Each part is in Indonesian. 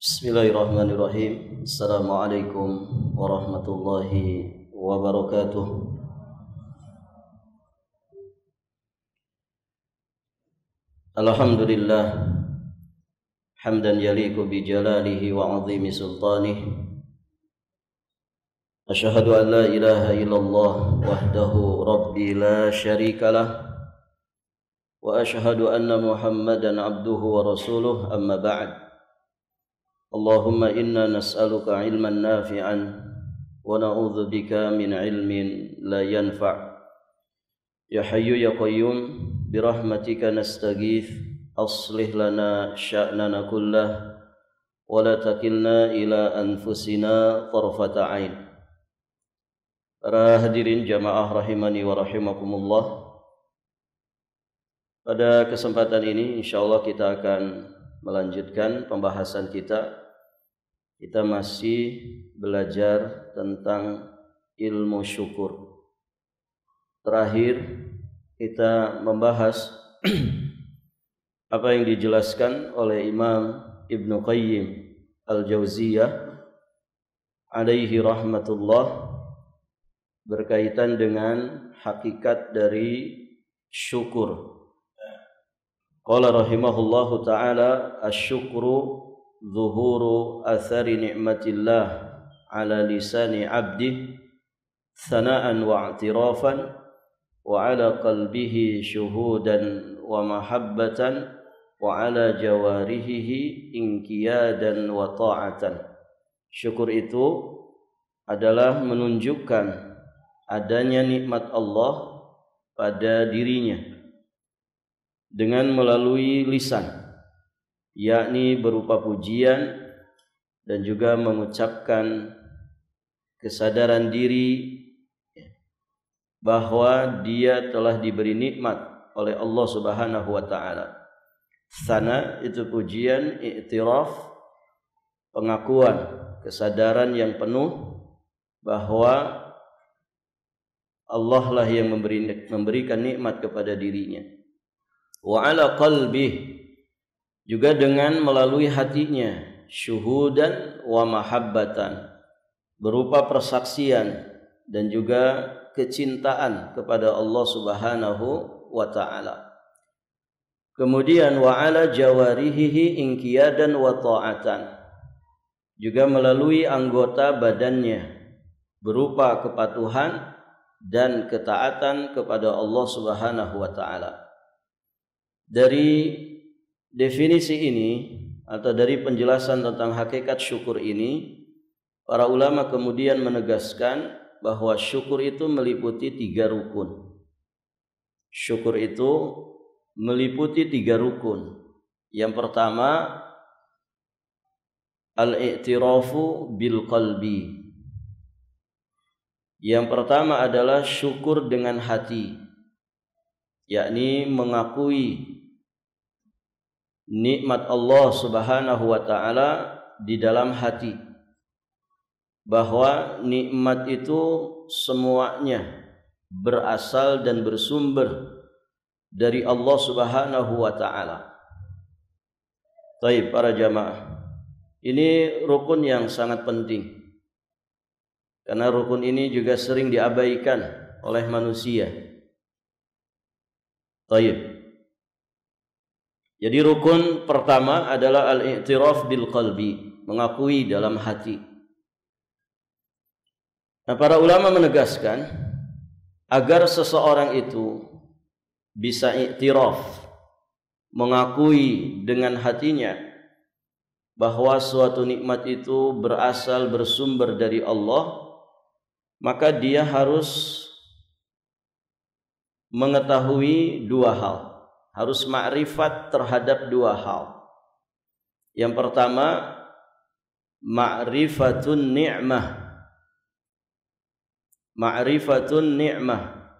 Bismillahirrahmanirrahim. Assalamualaikum warahmatullahi wabarakatuh. Alhamdulillah hamdan yaliqu bi jalalihi wa 'azimi sultanihi. Asyhadu an la ilaha illallah wahdahu rabbi la syarikalah wa asyhadu anna Muhammadan abduhu wa rasuluh, amma ba'd. Allahumma inna nas'aluka ilman nafi'an wa na'udzu bika min ilmin la yanfa'. Ya hayyu ya qayyum birahmatika nastaghith, aslih lana sya'nana kullah wa la takilna ila anfusina tarfata 'ain. Para hadirin jamaah rahimani wa rahimakumullah, pada kesempatan ini insyaallah kita akan melanjutkan pembahasan kita. Kita masih belajar tentang ilmu syukur. Terakhir kita membahas apa yang dijelaskan oleh Imam Ibnu Qayyim Al-Jauziyah alaihi rahmatullah berkaitan dengan hakikat dari syukur. Qala rahimahullahu ta'ala, asyukru zuhuru athari ni'matillah ala lisani abdih thana'an wa i'tirafan wa ala qalbihi syuhudan wa mahabbatan wa ala jawarihihi inqiyadan wa ta'atan. Syukur itu adalah menunjukkan adanya nikmat Allah pada dirinya dengan melalui lisan, yakni berupa pujian dan juga mengucapkan kesadaran diri bahwa dia telah diberi nikmat oleh Allah Subhanahu wa taala. Tsana itu pujian, i'tiraf pengakuan, kesadaran yang penuh bahwa Allah lah yang memberikan nikmat kepada dirinya. Wa ala qalbih, juga dengan melalui hatinya, syuhudan wa mahabbatan, berupa persaksian dan juga kecintaan kepada Allah Subhanahu wa taala. Kemudian wa ala jawarihihi inqiyadan wa ta'atan, juga melalui anggota badannya berupa kepatuhan dan ketaatan kepada Allah Subhanahu wa taala. Dari definisi ini atau dari penjelasan tentang hakikat syukur ini, para ulama kemudian menegaskan bahwa syukur itu meliputi 3 rukun. Syukur itu meliputi 3 rukun. Yang pertama, al-i'tirafu bil qalbi. Yang pertama adalah syukur dengan hati, yakni mengakui nikmat Allah Subhanahu wa taala di dalam hati, bahwa nikmat itu semuanya berasal dan bersumber dari Allah Subhanahu wa taala. Baik para jamaah, ini rukun yang sangat penting, karena rukun ini juga sering diabaikan oleh manusia. Baik. Jadi rukun pertama adalah al-i'tiraf bil qalbi, mengakui dalam hati. Nah, para ulama menegaskan agar seseorang itu bisa i'tiraf, mengakui dengan hatinya bahwa suatu nikmat itu berasal bersumber dari Allah, maka dia harus mengetahui 2 hal. Harus ma'rifat terhadap 2 hal. Yang pertama, ma'rifatun ni'mah. Ma'rifatun ni'mah,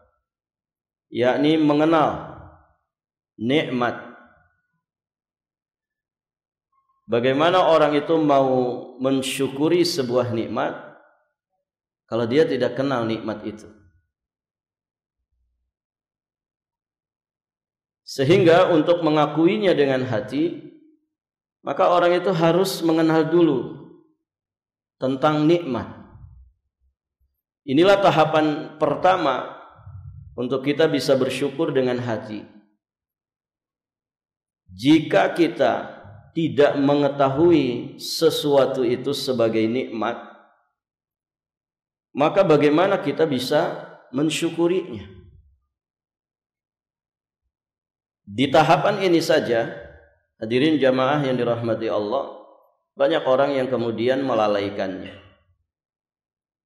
yakni mengenal nikmat. Bagaimana orang itu mau mensyukuri sebuah nikmat kalau dia tidak kenal nikmat itu? Sehingga untuk mengakuinya dengan hati, Maka orang itu harus mengenal dulu tentang nikmat. Inilah tahapan pertama untuk kita bisa bersyukur dengan hati. Jika kita tidak mengetahui sesuatu itu sebagai nikmat, maka bagaimana kita bisa mensyukurinya? Di tahapan ini saja, hadirin jamaah yang dirahmati Allah, banyak orang yang kemudian melalaikannya.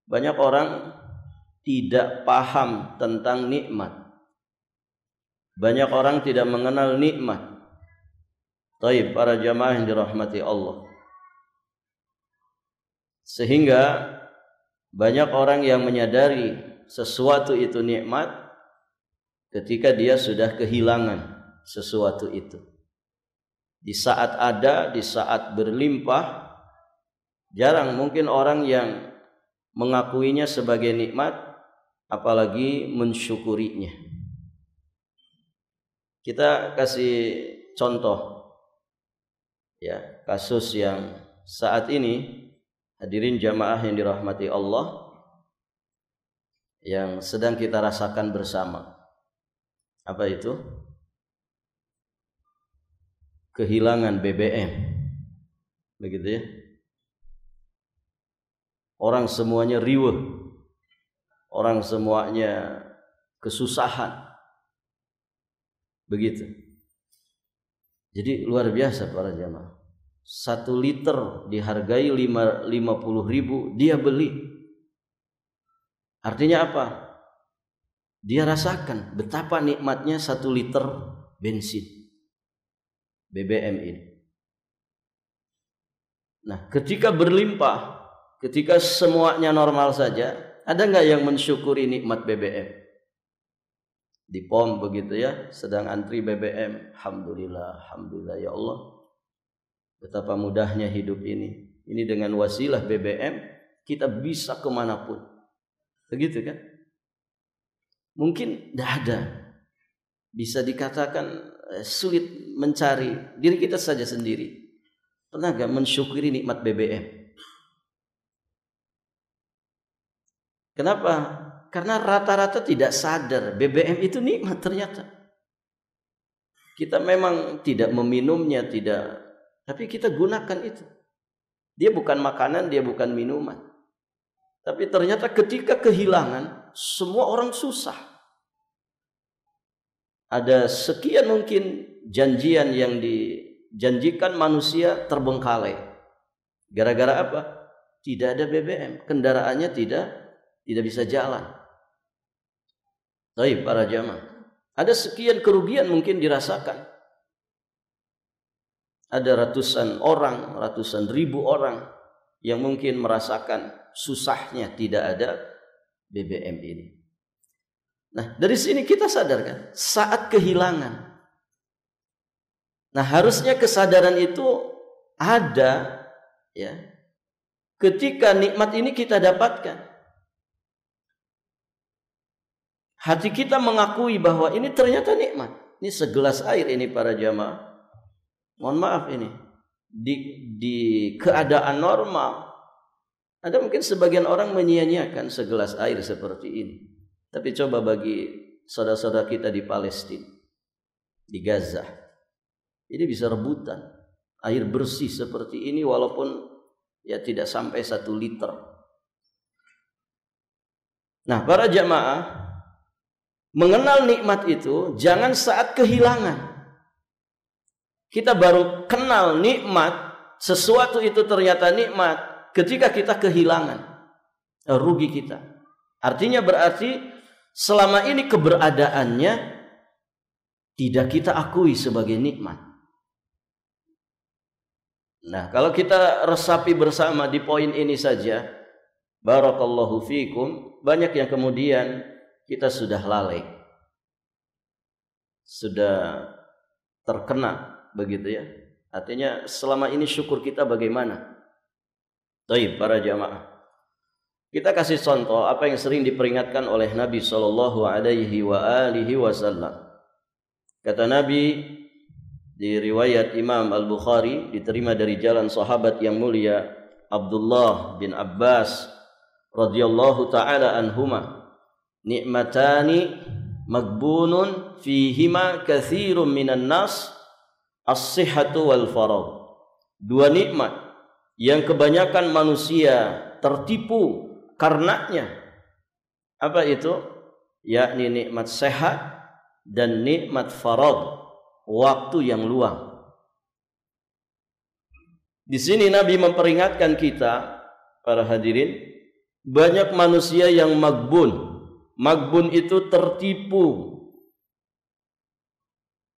Banyak orang tidak paham tentang nikmat. Banyak orang tidak mengenal nikmat. Taib, para jamaah yang dirahmati Allah. Sehingga banyak orang yang menyadari sesuatu itu nikmat ketika dia sudah kehilangan sesuatu itu. Di saat ada, di saat berlimpah, jarang mungkin orang yang mengakuinya sebagai nikmat, apalagi mensyukurinya. Kita kasih contoh, ya, kasus yang saat ini, hadirin jamaah yang dirahmati Allah, yang sedang kita rasakan bersama. Apa itu? Kehilangan BBM, begitu ya. Orang semuanya riweh, orang semuanya kesusahan, begitu. Jadi luar biasa para jamaah. 1 liter dihargai 50.000, dia beli. Artinya apa? Dia rasakan betapa nikmatnya 1 liter bensin BBM ini. Nah, ketika berlimpah, ketika semuanya normal saja, ada nggak yang mensyukuri nikmat BBM? Di pom begitu ya, sedang antri BBM, alhamdulillah, alhamdulillah ya Allah, betapa mudahnya hidup ini. Ini dengan wasilah BBM kita bisa kemanapun, begitu kan? Mungkin tidak ada, bisa dikatakan sulit mencari diri kita saja sendiri. Pernah gak mensyukuri nikmat BBM? Kenapa? Karena rata-rata tidak sadar BBM itu nikmat ternyata. Kita memang tidak meminumnya, tidak, tapi kita gunakan itu. Dia bukan makanan, dia bukan minuman. Tapi ternyata ketika kehilangan, semua orang susah. Ada sekian mungkin janjian yang dijanjikan manusia terbengkalai. Gara-gara apa? Tidak ada BBM, kendaraannya tidak bisa jalan. Baik para jamaah, ada sekian kerugian mungkin dirasakan. Ada ratusan orang, ratusan ribu orang yang mungkin merasakan susahnya tidak ada BBM ini. Nah, dari sini kita sadarkan saat kehilangan. Nah, harusnya kesadaran itu ada ya ketika nikmat ini kita dapatkan. Hati kita mengakui bahwa ini ternyata nikmat. Ini segelas air ini para jamaah. Mohon maaf ini di keadaan normal ada mungkin sebagian orang menyia-nyiakan segelas air seperti ini. Tapi coba bagi saudara-saudara kita di Palestina, di Gaza, ini bisa rebutan air bersih seperti ini walaupun ya tidak sampai 1 liter. Nah, para jamaah, mengenal nikmat itu jangan saat kehilangan. Kita baru kenal nikmat, sesuatu itu ternyata nikmat ketika kita kehilangan, rugi kita. Artinya berarti selama ini keberadaannya tidak kita akui sebagai nikmat. Nah, kalau kita resapi bersama di poin ini saja, barakallahu fikum, banyak yang kemudian kita sudah lalai, sudah terkena begitu ya. Artinya selama ini syukur kita bagaimana? Baik para jamaah, kita kasih contoh apa yang sering diperingatkan oleh Nabi SAW. Kata Nabi di di riwayat Imam Al-Bukhari diterima dari jalan sahabat yang mulia Abdullah bin Abbas radhiyallahu taala anhuma, nikmatani magbunun fihima katsirun minan nas, as-sihhatu wal faragh. Dua nikmat yang kebanyakan manusia tertipu karenanya. Apa itu? Yakni nikmat sehat dan nikmat faragh, waktu yang luang. Di sini Nabi memperingatkan kita, para hadirin, banyak manusia yang magbun. Magbun itu tertipu.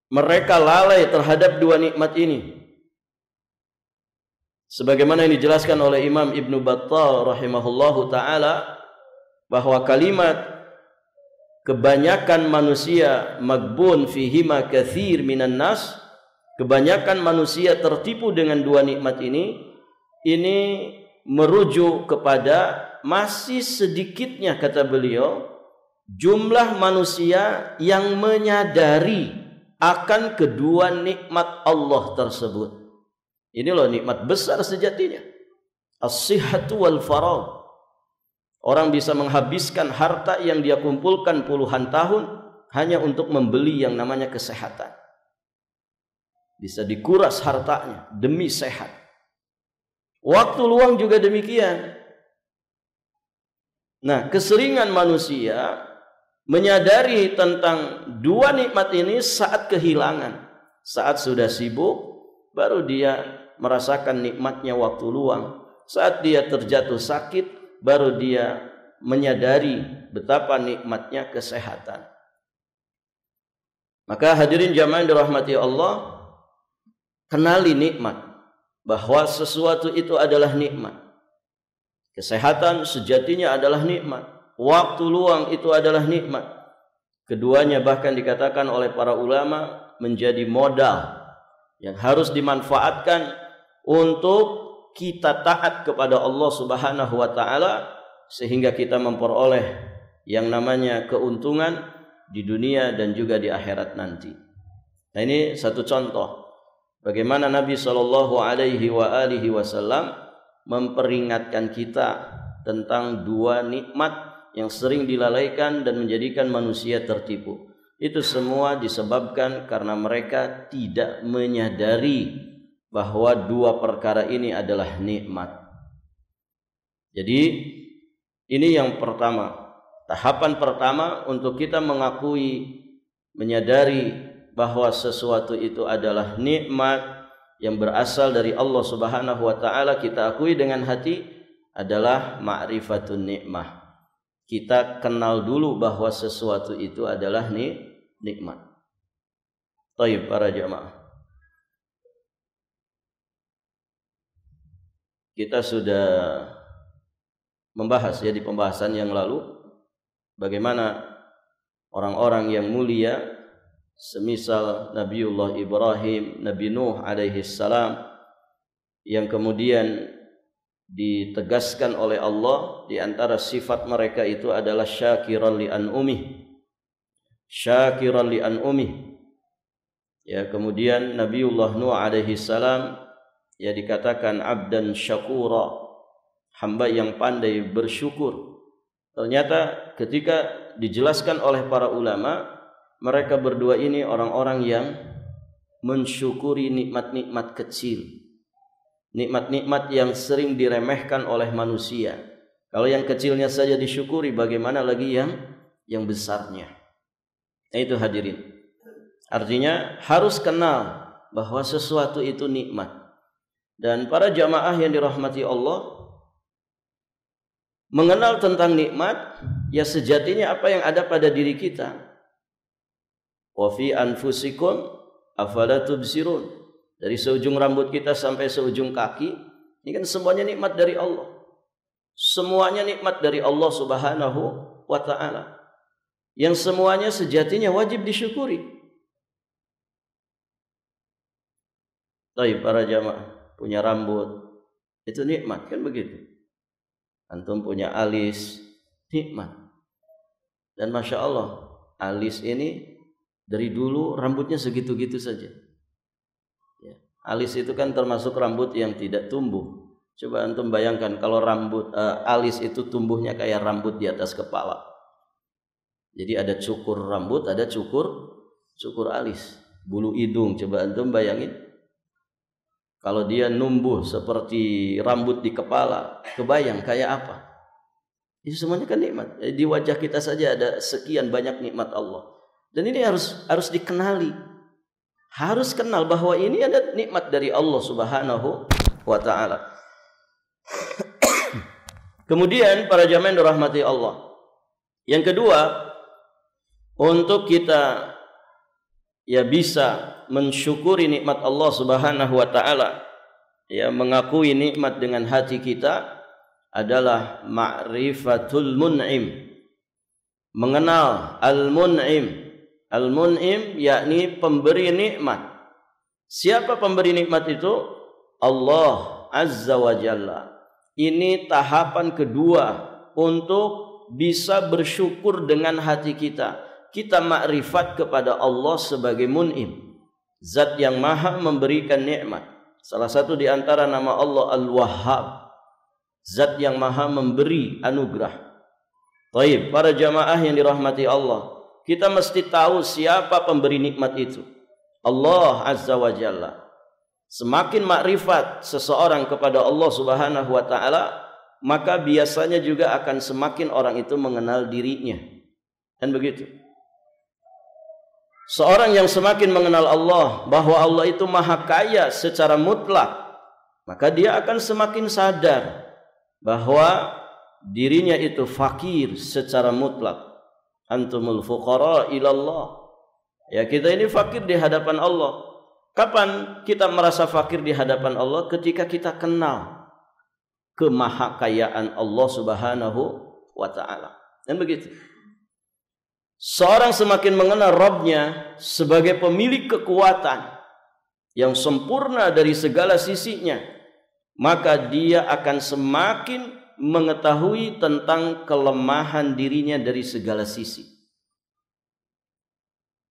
Mereka lalai terhadap dua nikmat ini. Sebagaimana yang dijelaskan oleh Imam Ibnu Battal rahimahullahu taala, bahwa kalimat kebanyakan manusia magbun fihima katsir minan nas, kebanyakan manusia tertipu dengan dua nikmat ini merujuk kepada masih sedikitnya, kata beliau, jumlah manusia yang menyadari akan kedua nikmat Allah tersebut. Ini loh nikmat besar sejatinya, as-sihhatu wal faragh. Orang bisa menghabiskan harta yang dia kumpulkan puluhan tahun hanya untuk membeli yang namanya kesehatan. Bisa dikuras hartanya demi sehat. Waktu luang juga demikian. Nah, keseringan manusia menyadari tentang dua nikmat ini saat kehilangan. Saat sudah sibuk, baru dia merasakan nikmatnya waktu luang. Saat dia terjatuh sakit, baru dia menyadari betapa nikmatnya kesehatan. Maka hadirin jamaah yang dirahmati Allah, kenali nikmat, bahwa sesuatu itu adalah nikmat. Kesehatan sejatinya adalah nikmat. Waktu luang itu adalah nikmat. Keduanya bahkan dikatakan oleh para ulama menjadi modal yang harus dimanfaatkan untuk kita taat kepada Allah Subhanahu wa taala, sehingga kita memperoleh yang namanya keuntungan di dunia dan juga di akhirat nanti. Nah, ini satu contoh bagaimana Nabi sallallahu alaihi wasallam memperingatkan kita tentang dua nikmat yang sering dilalaikan dan menjadikan manusia tertipu. Itu semua disebabkan karena mereka tidak menyadari bahwa dua perkara ini adalah nikmat. Jadi ini yang pertama, tahapan pertama untuk kita mengakui, menyadari bahwa sesuatu itu adalah nikmat yang berasal dari Allah Subhanahu wa taala, kita akui dengan hati, adalah ma'rifatun nikmah. Kita kenal dulu bahwa sesuatu itu adalah nikmat. Baik para jamaah, kita sudah membahas ya di pembahasan yang lalu bagaimana orang-orang yang mulia semisal Nabiullah Ibrahim, Nabi Nuh alaihi salam, yang kemudian ditegaskan oleh Allah di antara sifat mereka itu adalah syakiran li an'umih. Syakiran li an'umih. Ya, kemudian Nabiullah Nuh alaihi salam ya dikatakan abdan syakura, hamba yang pandai bersyukur. Ternyata ketika dijelaskan oleh para ulama, mereka berdua ini orang-orang yang mensyukuri nikmat-nikmat kecil, nikmat-nikmat yang sering diremehkan oleh manusia. Kalau yang kecilnya saja disyukuri, bagaimana lagi yang besarnya? Nah, itu hadirin. Artinya harus kenal bahwa sesuatu itu nikmat. Dan para jamaah yang dirahmati Allah, mengenal tentang nikmat ya sejatinya apa yang ada pada diri kita. Wa fi anfusikum afala tubsirun. Dari seujung rambut kita sampai seujung kaki, ini kan semuanya nikmat dari Allah. Semuanya nikmat dari Allah Subhanahu wa taala, yang semuanya sejatinya wajib disyukuri. Baik para jamaah, punya rambut itu nikmat, kan begitu. Antum punya alis, nikmat. Dan masya Allah, alis ini dari dulu rambutnya segitu-gitu saja. Alis itu kan termasuk rambut yang tidak tumbuh. Coba antum bayangkan kalau rambut alis itu tumbuhnya kayak rambut di atas kepala. Jadi ada cukur rambut, ada cukur alis. Bulu hidung, coba antum bayangin. Kalau dia numbuh seperti rambut di kepala, kebayang kayak apa? Itu semuanya kan nikmat. Di wajah kita saja ada sekian banyak nikmat Allah. Dan ini harus dikenali. Harus kenal bahwa ini ada nikmat dari Allah Subhanahu wa taala. Kemudian para jamaah yang dirahmati Allah. Yang kedua, untuk kita ya bisa mensyukuri nikmat Allah Subhanahu wa taala, ya mengakui nikmat dengan hati kita adalah ma'rifatul mun'im. Mengenal al-mun'im. Al-mun'im yakni pemberi nikmat. Siapa pemberi nikmat itu? Allah Azza wa Jalla. Ini tahapan kedua untuk bisa bersyukur dengan hati kita. Kita makrifat kepada Allah sebagai mun'im, zat yang maha memberikan nikmat. Salah satu di antara nama Allah Al-Wahhab, zat yang maha memberi anugerah. Baik, para jamaah yang dirahmati Allah, kita mesti tahu siapa pemberi nikmat itu. Allah Azza wa Jalla. Semakin makrifat seseorang kepada Allah Subhanahu wa taala, maka biasanya juga akan semakin orang itu mengenal dirinya. Dan begitu. Seorang yang semakin mengenal Allah, bahwa Allah itu maha kaya secara mutlak, maka dia akan semakin sadar bahwa dirinya itu fakir secara mutlak. Antumul fuqara ilallah. Ya, kita ini fakir di hadapan Allah. Kapan kita merasa fakir di hadapan Allah? Ketika kita kenal kemahakayaan Allah Subhanahu wa taala. Dan begitu. Seorang semakin mengenal Rabbnya sebagai pemilik kekuatan yang sempurna dari segala sisinya, maka dia akan semakin mengetahui tentang kelemahan dirinya dari segala sisi.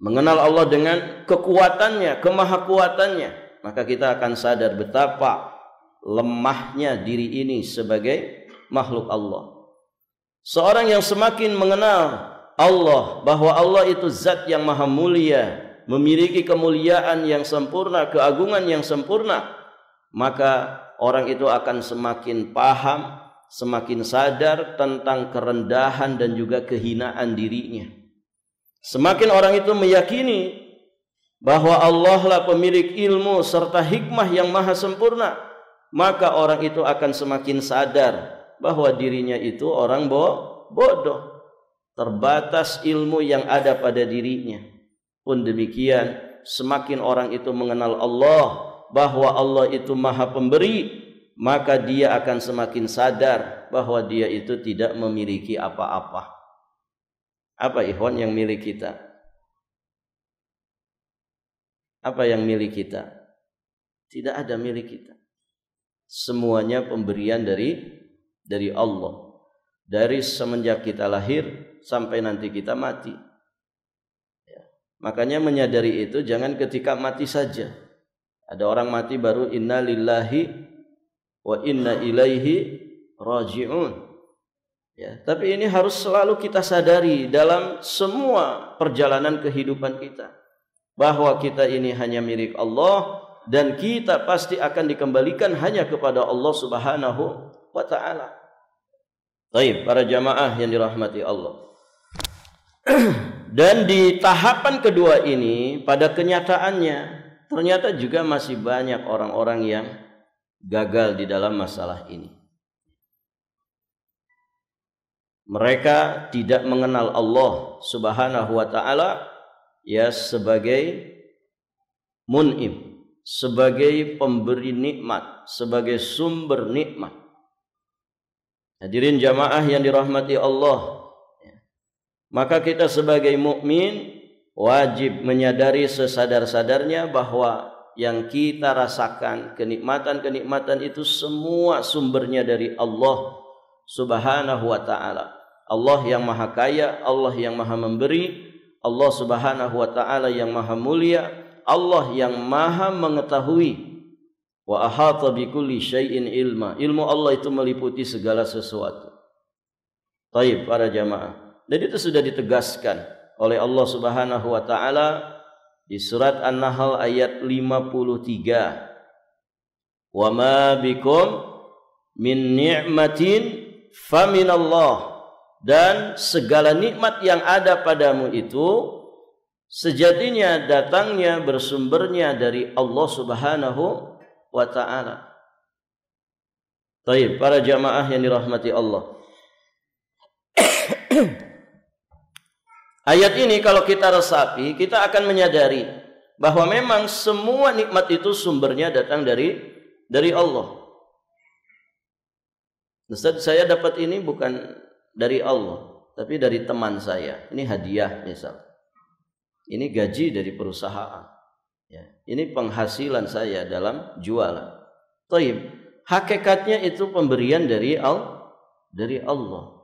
Mengenal Allah dengan kekuatannya, kemahakuatannya, maka kita akan sadar betapa lemahnya diri ini sebagai makhluk Allah. Seorang yang semakin mengenal Allah, bahwa Allah itu zat yang maha mulia, memiliki kemuliaan yang sempurna, keagungan yang sempurna, maka orang itu akan semakin paham, semakin sadar tentang kerendahan dan juga kehinaan dirinya. Semakin orang itu meyakini bahwa Allah lah pemilik ilmu serta hikmah yang maha sempurna, maka orang itu akan semakin sadar bahwa dirinya itu orang bodoh, terbatas ilmu yang ada pada dirinya. Pun demikian, semakin orang itu mengenal Allah, bahwa Allah itu maha pemberi, maka dia akan semakin sadar bahwa dia itu tidak memiliki apa-apa. Apa ikhwan yang milik kita? Apa yang milik kita? Tidak ada milik kita. Semuanya pemberian dari Allah. Dari semenjak kita lahir sampai nanti kita mati. Ya. Makanya menyadari itu jangan ketika mati saja. Ada orang mati baru inna lillahi wa inna ilaihi raji'un. Ya, tapi ini harus selalu kita sadari dalam semua perjalanan kehidupan kita, bahwa kita ini hanya milik Allah dan kita pasti akan dikembalikan hanya kepada Allah Subhanahu wa taala. Baik, para jamaah yang dirahmati Allah. Dan di tahapan kedua ini, pada kenyataannya ternyata juga masih banyak orang-orang yang gagal di dalam masalah ini. Mereka tidak mengenal Allah Subhanahu wa taala ya sebagai mun'im, sebagai pemberi nikmat, sebagai sumber nikmat. Hadirin jamaah yang dirahmati Allah, maka kita sebagai mukmin wajib menyadari sesadar-sadarnya bahwa yang kita rasakan, kenikmatan-kenikmatan itu semua sumbernya dari Allah Subhanahu wa ta'ala. Allah yang maha kaya, Allah yang maha memberi, Allah Subhanahu wa ta'ala yang maha mulia, Allah yang maha mengetahui Wa ahata bikulli syai'in ilma. Ilmu Allah itu meliputi segala sesuatu. Taib para jamaah. Dan itu sudah ditegaskan oleh Allah Subhanahu wa taala di surat An-Nahl ayat 53. Wa ma bikum min ni'matin faminallah. Dan segala nikmat yang ada padamu itu sejatinya datangnya bersumbernya dari Allah Subhanahu wa taala. Baik, para jamaah yang dirahmati Allah. Ayat ini kalau kita resapi, kita akan menyadari bahwa memang semua nikmat itu sumbernya datang dari Allah. Ustaz, saya dapat ini bukan dari Allah, tapi dari teman saya. Ini hadiah misal. Ini gaji dari perusahaan. Ya, ini penghasilan saya dalam jualan. Taib. Hakikatnya itu pemberian dari Allah.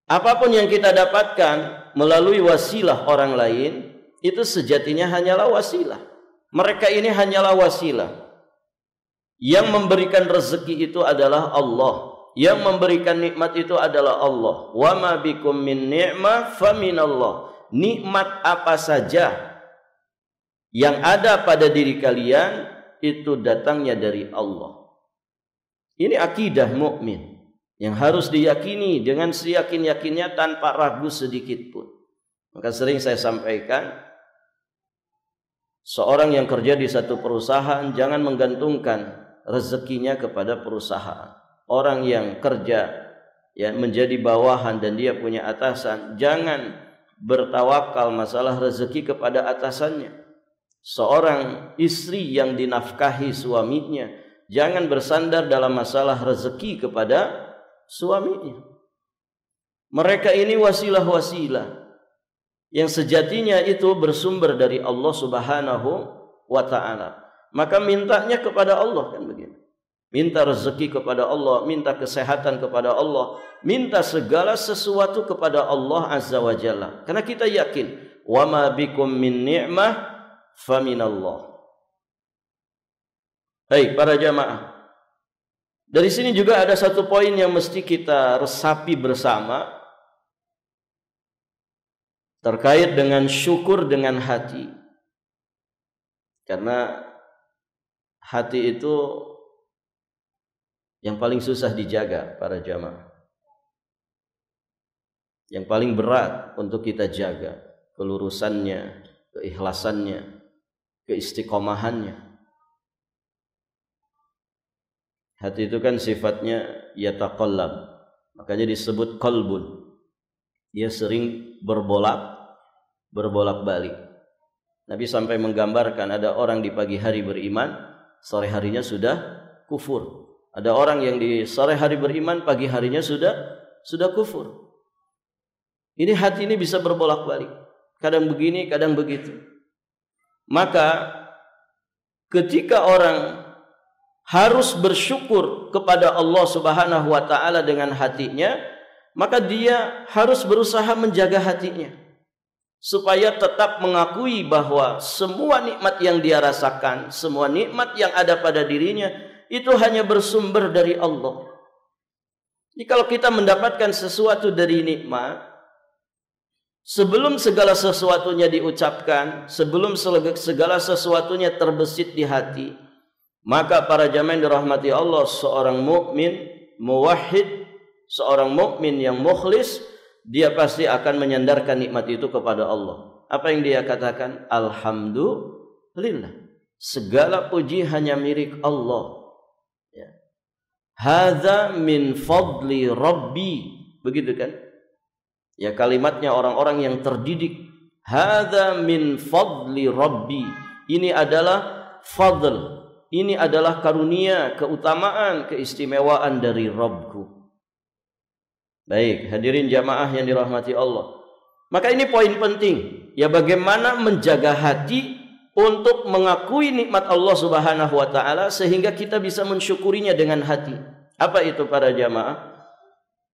Apapun yang kita dapatkan melalui wasilah orang lain, itu sejatinya hanyalah wasilah. Mereka ini hanyalah wasilah. Yang memberikan rezeki itu adalah Allah. Yang memberikan nikmat itu adalah Allah. Wa ma bikum min ni'mah faminallah. Nikmat apa saja yang ada pada diri kalian itu datangnya dari Allah. Ini akidah mukmin yang harus diyakini dengan seyakin-yakinnya tanpa ragu sedikit pun. Maka sering saya sampaikan, seorang yang kerja di satu perusahaan jangan menggantungkan rezekinya kepada perusahaan. Orang yang kerja ya menjadi bawahan dan dia punya atasan, jangan bertawakal masalah rezeki kepada atasannya. Seorang istri yang dinafkahi suaminya, jangan bersandar dalam masalah rezeki kepada suaminya. Mereka ini wasilah-wasilah yang sejatinya itu bersumber dari Allah Subhanahu wa taala. Maka mintanya kepada Allah, kan begitu. Minta rezeki kepada Allah, minta kesehatan kepada Allah, minta segala sesuatu kepada Allah Azza wa Jalla. Karena kita yakin, wa ma bikum min ni'mah faminallah. Baik, para jamaah. Dari sini juga ada satu poin yang mesti kita resapi bersama terkait dengan syukur dengan hati. Karena hati itu yang paling susah dijaga, para jamaah. Yang paling berat untuk kita jaga kelurusannya, keikhlasannya, keistiqomahannya. Hati itu kan sifatnya yataqallab, makanya disebut qalbun. Dia sering berbolak-balik. Nabi sampai menggambarkan ada orang di pagi hari beriman, sore harinya sudah kufur. Ada orang yang di sore hari beriman, pagi harinya sudah kufur. Ini hati ini bisa berbolak-balik. Kadang begini, kadang begitu. Maka ketika orang harus bersyukur kepada Allah Subhanahu wa taala dengan hatinya, maka dia harus berusaha menjaga hatinya supaya tetap mengakui bahwa semua nikmat yang dia rasakan, semua nikmat yang ada pada dirinya itu hanya bersumber dari Allah. Jadi kalau kita mendapatkan sesuatu dari nikmat, sebelum segala sesuatunya diucapkan, sebelum segala sesuatunya terbesit di hati, maka para jamaah yang dirahmati Allah, seorang mukmin muwahhid, seorang mukmin yang mukhlis, dia pasti akan menyandarkan nikmat itu kepada Allah. Apa yang dia katakan? Alhamdulillah. Segala puji hanya milik Allah. Ya. Hadza min fadli Rabbi. Begitu kan? Ya, kalimatnya orang-orang yang terdidik. Hadza min fadli Rabbi. Ini adalah fadl. Ini adalah karunia, keutamaan, keistimewaan dari Rabbku. Baik, hadirin jamaah yang dirahmati Allah. Maka ini poin penting. Ya, bagaimana menjaga hati untuk mengakui nikmat Allah Subhanahu wa taala sehingga kita bisa mensyukurinya dengan hati. Apa itu para jamaah?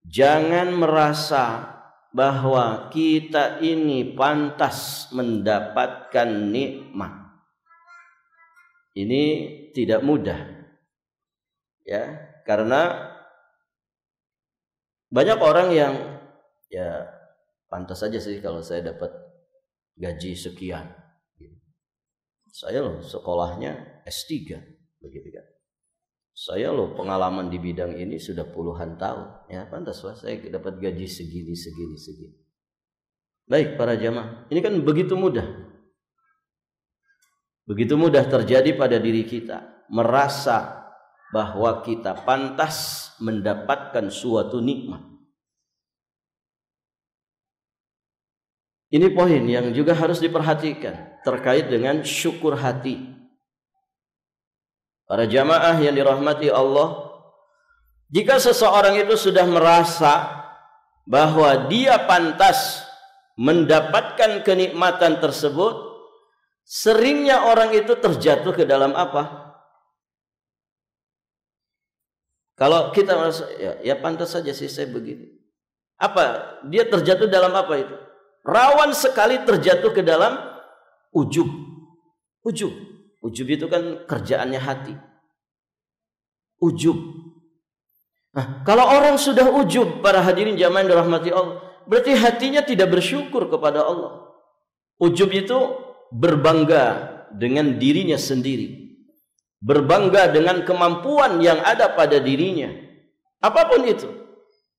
Jangan merasa bahwa kita ini pantas mendapatkan nikmat. Ini tidak mudah. Ya, karena banyak orang yang ya pantas saja sih kalau saya dapat gaji sekian. Saya loh sekolahnya S3 begitu kan. Saya loh pengalaman di bidang ini sudah puluhan tahun. Ya, pantas lah saya dapat gaji segini. Baik para jamaah, ini kan begitu mudah. Begitu mudah terjadi pada diri kita merasa bahwa kita pantas mendapatkan suatu nikmat. Ini poin yang juga harus diperhatikan terkait dengan syukur hati. Para jamaah yang dirahmati Allah, jika seseorang itu sudah merasa bahwa dia pantas mendapatkan kenikmatan tersebut, seringnya orang itu terjatuh ke dalam apa? Kalau kita merasa ya pantas saja sih saya begini. Apa? Dia terjatuh dalam apa itu? Rawan sekali terjatuh ke dalam ujub. Ujub itu kan kerjaannya hati. Ujub. Nah, kalau orang sudah ujub, para hadirin jamaah yang dirahmati Allah, berarti hatinya tidak bersyukur kepada Allah. Ujub itu berbangga dengan dirinya sendiri. Berbangga dengan kemampuan yang ada pada dirinya. Apapun itu.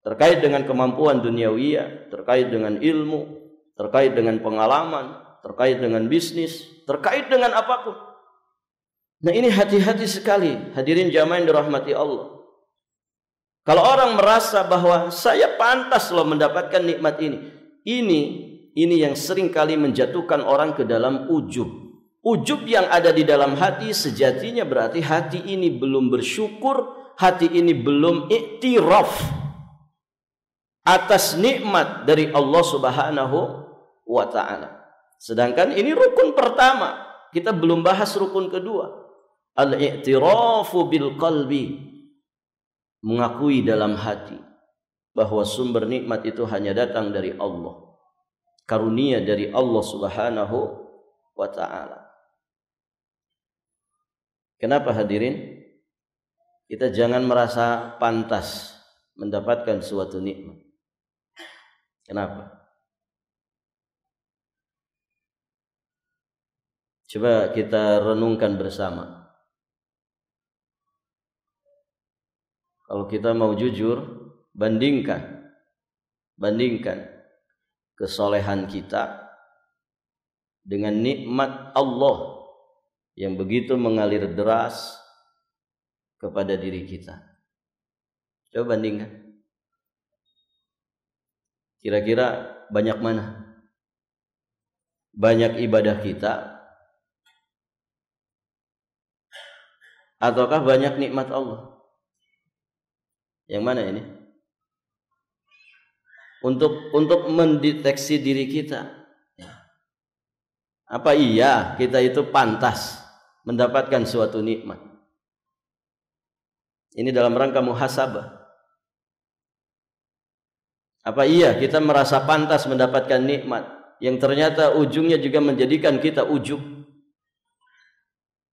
Terkait dengan kemampuan duniawiyah, terkait dengan ilmu, terkait dengan pengalaman, terkait dengan bisnis, terkait dengan apapun. Nah, ini hati-hati sekali hadirin jamaah yang dirahmati Allah. Kalau orang merasa bahwa saya pantas loh mendapatkan nikmat ini. Ini yang sering kali menjatuhkan orang ke dalam ujub. Ujub yang ada di dalam hati sejatinya berarti hati ini belum bersyukur, hati ini belum iktiraf atas nikmat dari Allah Subhanahu wa ta'ala. Sedangkan ini rukun pertama, kita belum bahas rukun kedua. Al-i'tirafu bil qalbi, mengakui dalam hati bahwa sumber nikmat itu hanya datang dari Allah, karunia dari Allah Subhanahu wa ta'ala. Kenapa hadirin? Kita jangan merasa pantas mendapatkan suatu nikmat. Kenapa? Coba kita renungkan bersama. Kalau kita mau jujur, bandingkan kesolehan kita dengan nikmat Allah yang begitu mengalir deras kepada diri kita. Coba bandingkan. Kira-kira banyak mana? Banyak ibadah kita ataukah banyak nikmat Allah? Yang mana ini? Untuk mendeteksi diri kita. Apa iya kita itu pantas mendapatkan suatu nikmat? Ini dalam rangka muhasabah. Apa iya kita merasa pantas mendapatkan nikmat yang ternyata ujungnya juga menjadikan kita ujub?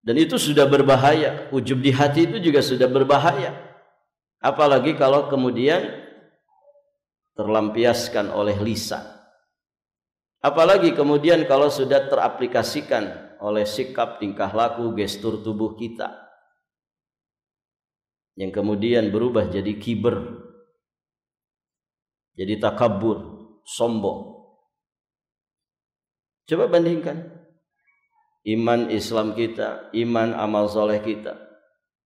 Dan itu sudah berbahaya. Ujub di hati itu juga sudah berbahaya. Apalagi kalau kemudian terlampiaskan oleh lisan. Apalagi kemudian kalau sudah teraplikasikan oleh sikap, tingkah laku, gestur tubuh kita, yang kemudian berubah jadi kiber, jadi takabur, sombong. Coba bandingkan iman Islam kita, iman amal soleh kita,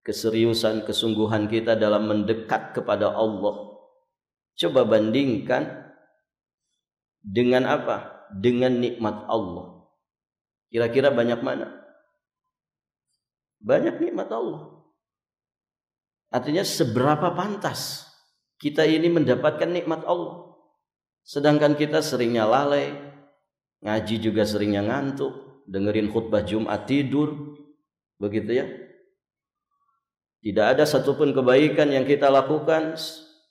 keseriusan, kesungguhan kita dalam mendekat kepada Allah. Coba bandingkan dengan apa? Dengan nikmat Allah. Kira-kira banyak mana? Banyak nikmat Allah. Artinya seberapa pantas kita ini mendapatkan nikmat Allah. Sedangkan kita seringnya lalai, ngaji juga seringnya ngantuk, dengerin khutbah Jumat tidur, begitu ya. Tidak ada satupun kebaikan yang kita lakukan,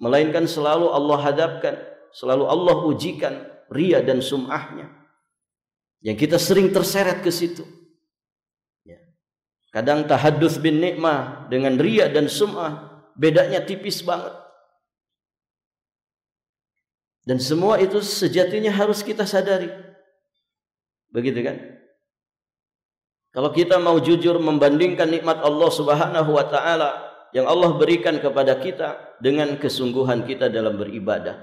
melainkan selalu Allah hadapkan, selalu Allah ujikan ria dan sum'ahnya, yang kita sering terseret ke situ. Ya. Kadang tahadduts bin nikmah dengan riya dan sum'ah bedanya tipis banget. Dan semua itu sejatinya harus kita sadari. Begitu kan? Kalau kita mau jujur membandingkan nikmat Allah Subhanahu wa taala yang Allah berikan kepada kita dengan kesungguhan kita dalam beribadah,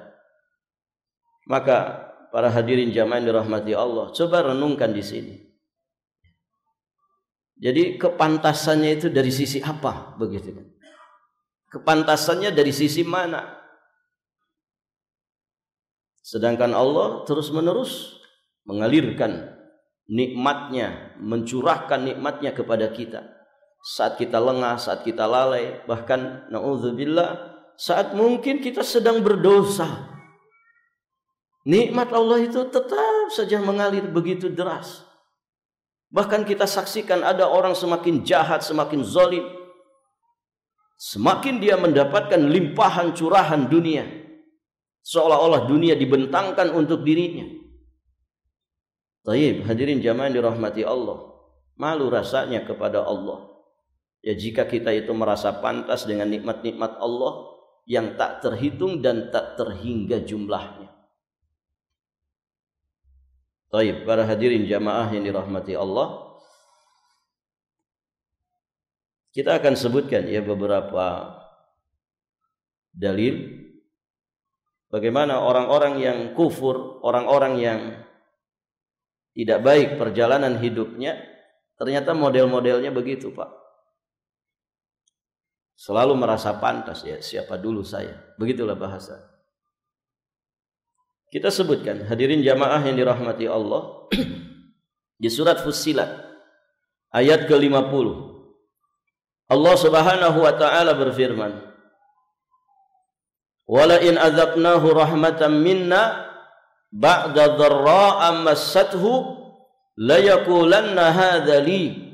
maka para hadirin jamaah yang dirahmati Allah, coba renungkan di sini. Jadi kepantasannya itu dari sisi apa, begitu kan? Kepantasannya dari sisi mana? Sedangkan Allah terus-menerus mengalirkan nikmatnya, mencurahkan nikmatnya kepada kita. Saat kita lengah, saat kita lalai, bahkan na'udzubillah, saat mungkin kita sedang berdosa, nikmat Allah itu tetap saja mengalir begitu deras. Bahkan kita saksikan ada orang semakin jahat, semakin zalim, semakin dia mendapatkan limpahan curahan dunia, seolah-olah dunia dibentangkan untuk dirinya. Taib, hadirin jamaah yang dirahmati Allah, malu rasanya kepada Allah ya jika kita itu merasa pantas dengan nikmat-nikmat Allah yang tak terhitung dan tak terhingga jumlahnya. Taib, para hadirin jamaah yang dirahmati Allah, kita akan sebutkan ya beberapa dalil bagaimana orang-orang yang kufur, orang-orang yang tidak baik perjalanan hidupnya, ternyata model-modelnya begitu, Pak. Selalu merasa pantas, ya siapa dulu saya. Begitulah bahasa. Kita sebutkan, hadirin jamaah yang dirahmati Allah, di surat Fussilat ayat ke-50. Allah Subhanahu wa taala berfirman, "Wala in adzaqnahu rahmatan minna ba'da dharra'a massathu la yaqulanna hadza li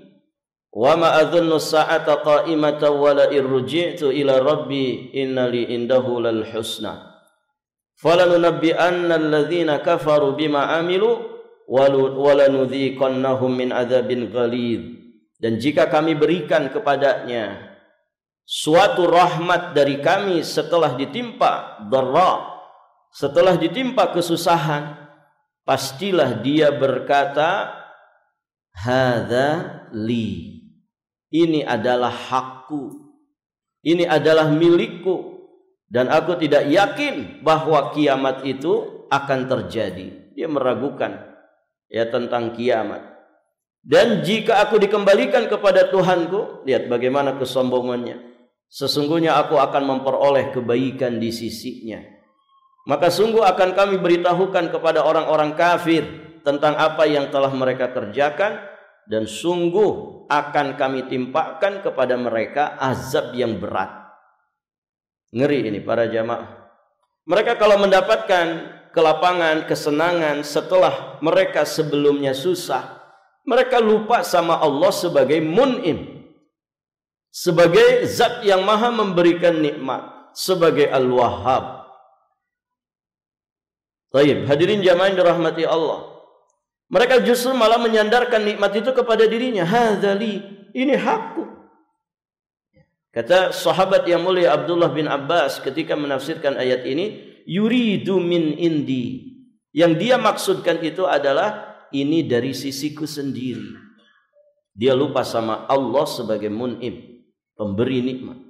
wa ma adhunnu as-sa'ata qa'imatan wa la irji'tu ila rabbi inna li indahu lal husna falanunabbi'anna alladhina kafaru bima amilu wa lanudhiqannahum min adzabin ghalidh." Dan jika kami berikan kepadanya suatu rahmat dari kami setelah ditimpa dharra, setelah ditimpa kesusahan, pastilah dia berkata, hadza li, ini adalah hakku, ini adalah milikku, dan aku tidak yakin bahwa kiamat itu akan terjadi. Dia meragukan ya tentang kiamat. Dan jika aku dikembalikan kepada Tuhanku, lihat bagaimana kesombongannya, sesungguhnya aku akan memperoleh kebaikan di sisinya. Maka sungguh akan kami beritahukan kepada orang-orang kafir tentang apa yang telah mereka kerjakan, dan sungguh akan kami timpakan kepada mereka azab yang berat. Ngeri ini para jamaah. Mereka kalau mendapatkan kelapangan, kesenangan setelah mereka sebelumnya susah, mereka lupa sama Allah sebagai mun'im, sebagai zat yang maha memberikan nikmat, sebagai al-wahhab. Taib, hadirin jamaah yang dirahmati Allah, mereka justru malah menyandarkan nikmat itu kepada dirinya. Hadzali, ini hakku. Kata sahabat yang mulia Abdullah bin Abbas ketika menafsirkan ayat ini, yuridu min indi, yang dia maksudkan itu adalah ini dari sisiku sendiri. Dia lupa sama Allah sebagai mun'im, pemberi nikmat.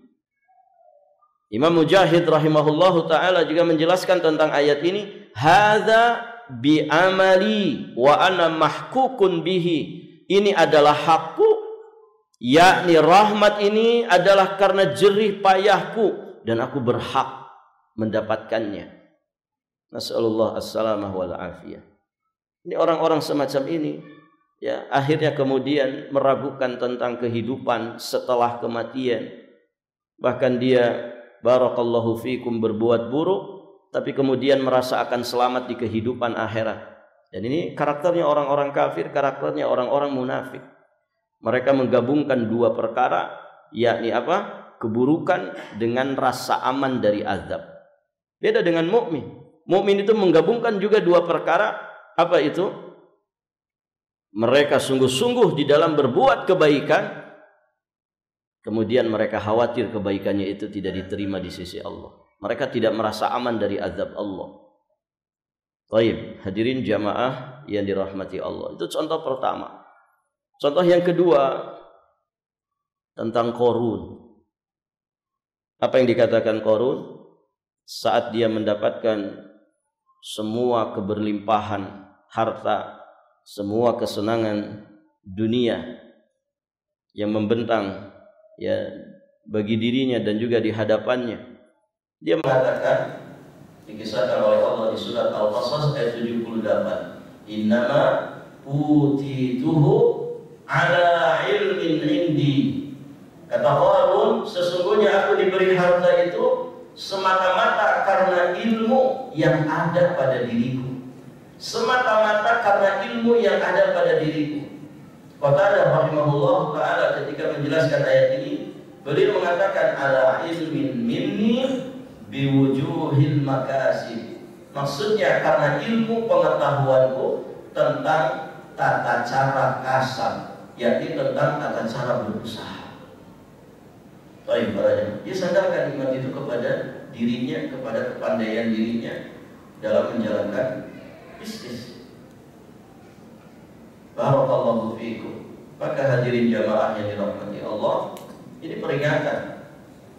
Imam Mujahid rahimahullahu ta'ala juga menjelaskan tentang ayat ini, hadza bi amali wa ana mahkukun bihi, ini adalah hakku, yakni rahmat ini adalah karena jerih payahku dan aku berhak mendapatkannya. Nasallallahu as-salamah wal afiyah. Ini orang-orang semacam ini ya akhirnya kemudian meragukan tentang kehidupan setelah kematian. Bahkan dia barakallahu fikum berbuat buruk tapi kemudian merasa akan selamat di kehidupan akhirat. Dan ini karakternya orang-orang kafir, karakternya orang-orang munafik. Mereka menggabungkan dua perkara, yakni apa? Keburukan dengan rasa aman dari azab. Beda dengan mukmin. Mukmin itu menggabungkan juga dua perkara. Apa itu? Mereka sungguh-sungguh di dalam berbuat kebaikan, kemudian mereka khawatir kebaikannya itu tidak diterima di sisi Allah. Mereka tidak merasa aman dari azab Allah. Baik, hadirin jamaah yang dirahmati Allah. Itu contoh pertama. Contoh yang kedua tentang Qarun. Apa yang dikatakan Qarun? Saat dia mendapatkan semua keberlimpahan harta, semua kesenangan dunia yang membentang ya bagi dirinya dan juga di hadapannya, dia mengatakan, dikisahkan oleh Allah di surat Al-Qasas ayat 78, innama utituhu ala ilmin indi. Kata Qarun, sesungguhnya aku diberi harta itu semata-mata karena ilmu yang ada pada diriku. Semata-mata karena ilmu yang ada pada diriku. Qatadah rahimahullah ta'ala ketika menjelaskan ayat ini, beliau mengatakan ala ilmin minni biwujuhil makasib. Maksudnya karena ilmu pengetahuanku tentang tata cara kasar, yakni tentang tata cara berusaha. Baik, dia sandarkan nikmat itu kepada dirinya, kepada kepandaian dirinya dalam menjalankan bisnis. Barakallahu fiikum. Maka hadirin jamaah yang dirahmati Allah, ini peringatan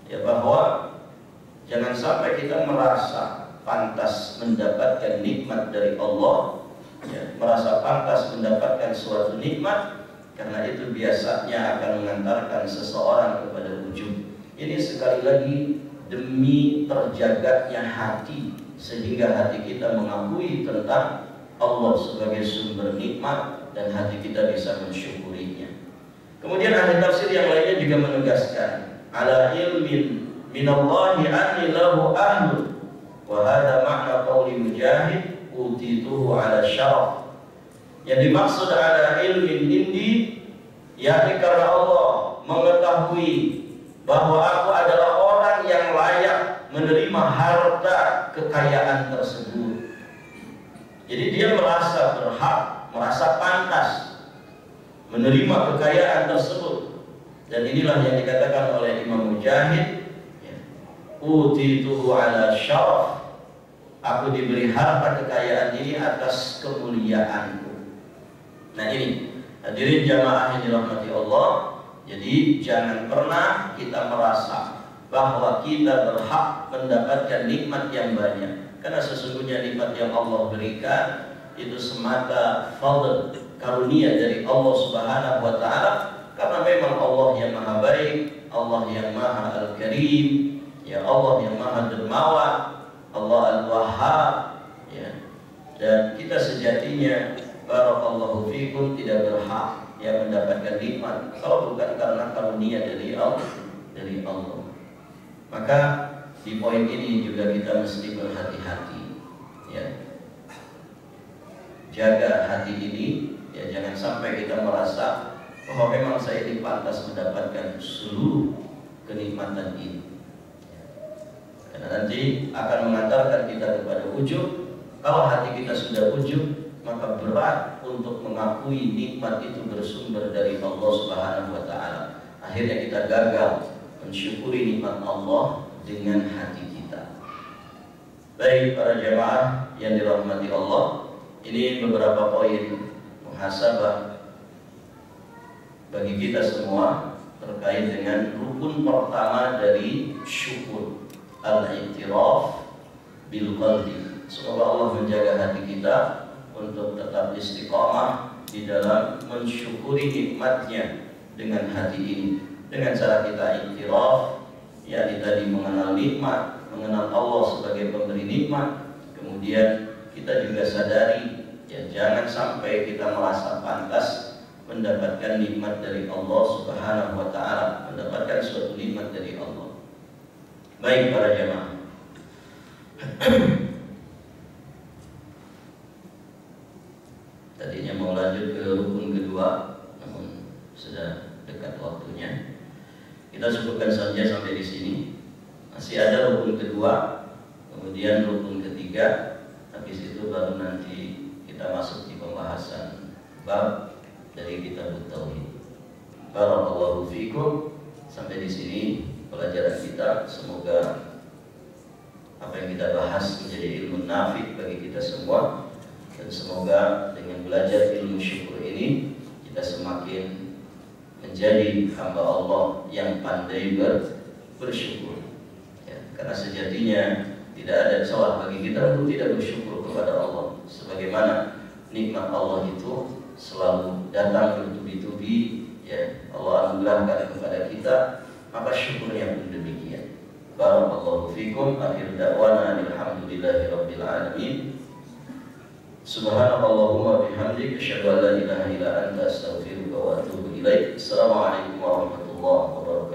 ya bahwa jangan sampai kita merasa pantas mendapatkan nikmat dari Allah, ya, merasa pantas mendapatkan suatu nikmat, karena itu biasanya akan mengantarkan seseorang kepada ujub. Ini sekali lagi demi terjaganya hati, sehingga hati kita mengakui tentang Allah sebagai sumber nikmat dan hati kita bisa mensyukurinya. Kemudian ahli tafsir yang lainnya juga menegaskan ala ilmin minallahi anni lahu ahlun, wa hadha ma'na qauli Mujahid utituhu ala syaraf. Yang dimaksud ada ilmin indi, yakni karena Allah mengetahui bahwa aku adalah orang yang layak menerima harta kekayaan tersebut. Jadi dia merasa berhak, merasa pantas menerima kekayaan tersebut. Dan inilah yang dikatakan oleh Imam Mujahid, utituhu ala syaraf, aku diberi harta kekayaan ini atas kemuliaanku. Nah ini hadirin jamaah yang dirahmati Allah, jadi jangan pernah kita merasa bahwa kita berhak mendapatkan nikmat yang banyak, karena sesungguhnya nikmat yang Allah berikan itu semata fadl, karunia dari Allah Subhanahu wa taala, karena memang Allah yang maha baik, Allah yang maha al-karim, ya Allah yang maha dermawan, Allah al-wahhab, ya. Dan kita sejatinya barakallahu fikum tidak berhak yang mendapatkan nikmat kalau bukan karena karunia dari Allah. Maka di poin ini juga kita mesti berhati-hati, ya. Jaga hati ini, ya, jangan sampai kita merasa bahwa memang saya ini pantas mendapatkan seluruh kenikmatan ini, karena nanti akan mengantarkan kita kepada ujub. Kalau hati kita sudah ujub, maka berat untuk mengakui nikmat itu bersumber dari Allah Subhanahu wa taala. Akhirnya kita gagal mensyukuri nikmat Allah dengan hati kita. Baik para jemaah yang dirahmati Allah, ini beberapa poin muhasabah bagi kita semua terkait dengan rukun pertama dari syukur, al-i'tiraf bil qalbi. Semoga Allah menjaga hati kita untuk tetap istiqamah di dalam mensyukuri nikmatnya dengan hati ini, dengan cara kita i'tiraf, yakni tadi mengenal nikmat, mengenal Allah sebagai pemberi nikmat. Kemudian kita juga sadari, ya, jangan sampai kita merasa pantas mendapatkan nikmat dari Allah Subhanahu wa taala, mendapatkan suatu nikmat dari Allah. Baik para jemaah, tadinya mau lanjut ke rukun kedua, namun sudah dekat waktunya. Kita sebutkan saja sampai di sini. Masih ada rukun kedua, kemudian rukun ketiga. Habis itu baru nanti kita masuk di pembahasan bab dari kitab Tauhid. Barakallahu fiikum. Sampai di sini pelajaran kita, semoga apa yang kita bahas menjadi ilmu nafi bagi kita semua, dan semoga dengan belajar ilmu syukur ini kita semakin menjadi hamba Allah yang pandai bersyukur. Ya, karena sejatinya tidak ada celah bagi kita untuk tidak bersyukur kepada Allah. Sebagaimana nikmat Allah itu selalu datang bertubi-tubi, ya, Allah anugerahkan kepada kita, maka syukurnya pun demikian. Barakallahu fikum. Akhir da'wana alhamdulillahi rabbil alamin. Subhanallahumma bihamdik, asyhadu an la ilaha illa anta, astaghfiruka wa atubu ilaik. Assalamualaikum warahmatullahi wabarakatuh.